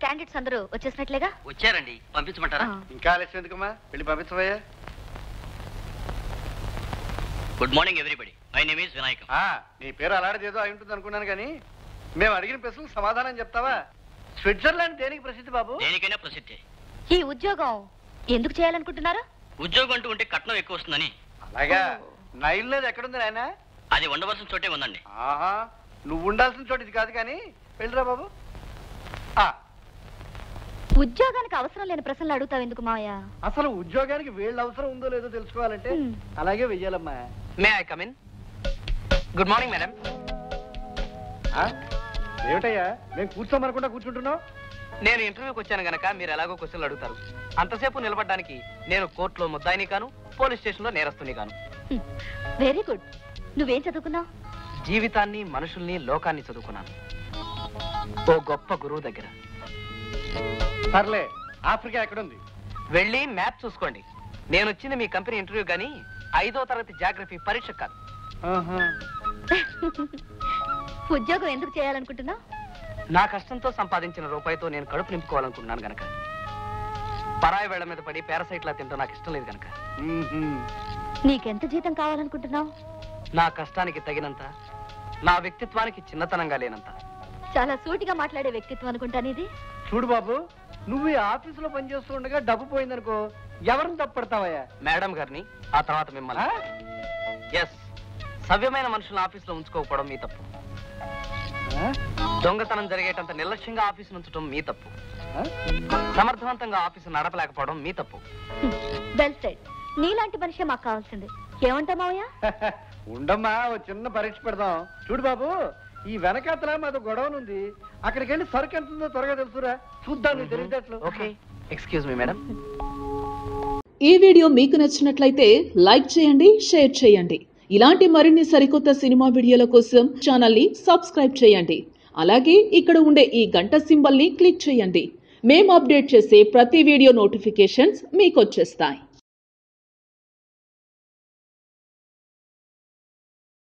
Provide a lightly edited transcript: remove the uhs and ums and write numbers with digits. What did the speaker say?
Candidates అందరూ వచ్చేసినట్లేగా? వచ్చారండి, పంపించమంటారా? ఇంకా ఆలస్యం ఎందుకమ్మా, వెళ్ళి పంపించవయ్యా. Good morning everybody, my name is Vinayakam. నీ పేరు అలాంటిదేదో అయి ఉంటుంది అనుకున్నాను కానీ మేము అడిగిన ప్రశ్నలకు సమాధానం చెప్తావా? స్విట్జర్లాండ్ దేనికి ప్రసిద్ధి బాబు? దేనికైనా ప్రసిద్ధి. ఈ ఉద్యోగం ఎందుకు చేయాలనుకుంటున్నారు? ఉద్యోగం అంటూ ఉంటే కట్నం ఎక్కువ వస్తుందని. అలాగా? నైల్ నది ఎక్కడుంది నాయన? అది ఉండవలసిన చోటే ఉందండి. ఆహా, నువ్వు ఉండాల్సిన చోటు ఇది కాదు కానీ వెళ్ళిరా బాబు. ఉద్యోగానికి అవసరం లేని ప్రశ్నలు అడుగుతావు ఎందుకు మావయ్య? అసలు ఉద్యోగానికి వీళ్ళ అవసరం ఉందో లేదో తెలుసుకోవాలంటే అలాగే వెయ్యాలమ్మా. May I come in? Good morning madam. ఏమిటయ్యా మేము కూర్చోమనకుండా కూర్చుంటున్నావు? నేను ఇంటర్వ్యూకి వచ్చాను గనక మీరు ఎలాగో క్వశ్చన్లు అడుగుతారు. అంతసేపు నిలబడడానికి నేను కోర్టులో ముద్దాయిని కాను, పోలీస్ స్టేషన్ లో నేరస్తుని కాను. Very good. నువ్వేం చదువుకున్నావు? జీవితాన్ని, మనుషుల్ని, లోకాన్ని చదువుకున్నాను ఓ గొప్ప గురువు దగ్గర. సర్లే, ఆఫ్రికా ఎక్కడుంది? వెళ్ళి మ్యాప్ చూసుకోండి. నేను వచ్చింది మీ కంపెనీ ఇంటర్వ్యూ గానీ 5వ తరగతి జాగ్రఫీ పరీక్ష కాదు. ఉద్యోగం ఎందుకు చేయాలనుకుంటున్నావు? నా కష్టంతో సంపాదించిన రూపాయితో నేను కడుపు నింపుకోవాలనుకుంటున్నాను గనక. పరాయి వేళ్ల మీద పడి పారాసైట్లా తింటూ నాకు ఇష్టం లేదు గనక. నీకెంత జీతం కావాలనుకుంటున్నావు? నా కష్టానికి తగినంత, నా వ్యక్తిత్వానికి చిన్నతనంగా లేనంత. చాలా సూటిగా మాట్లాడే వ్యక్తిత్వం అనుకుంటాను ఇది. చూడు బాబు, నువ్వు ఈ ఆఫీసులో పనిచేస్తూ ఉండగా డబ్బు పోయిందనుకో ఎవరిని తప్పడతావయ్యా? మేడం గారిని, ఆ తర్వాత మిమ్మల్ని. ఎస్, సవ్యమైన మనుషులను ఆఫీసులో ఉంచుకోకపోవడం మీ తప్పు. దొంగతనం జరిగేటంత నిర్లక్ష్యంగా ఆఫీసు ఉంచడం మీ తప్పు. సమర్థవంతంగా ఆఫీసు నడపలేకపోవడం మీ తప్పు. Well said. నీలాంటి మనిషి మాకు కావాల్సింది. ఏమంటా మావయ్య? ఉండమ్మా, ఓ చిన్న పరీక్ష పెడదాం. చూడు బాబు, ఈ వెనకాతల మాది గొడవనుంది, అక్కడికి వెళ్ళి సరుకు ఎంత ఉందో త్వరగా తెలుసురా, చూద్దాం నీ తెలివితేటలు. Okay, excuse me madam. ఈ వీడియో మీకు నచ్చినట్లయితే లైక్ చేయండి, షేర్ చేయండి. ఇలాంటి మరిన్ని సరికొత్త సినిమా వీడియోల కోసం ఛానల్ ని సబ్స్క్రైబ్ చేయండి. అలాగే ఇక్కడ ఉండే ఈ గంట సింబల్ ని క్లిక్ చేయండి. మేము అప్డేట్ చేసే ప్రతి వీడియో నోటిఫికేషన్స్ మీకు వచ్చేస్తాయి.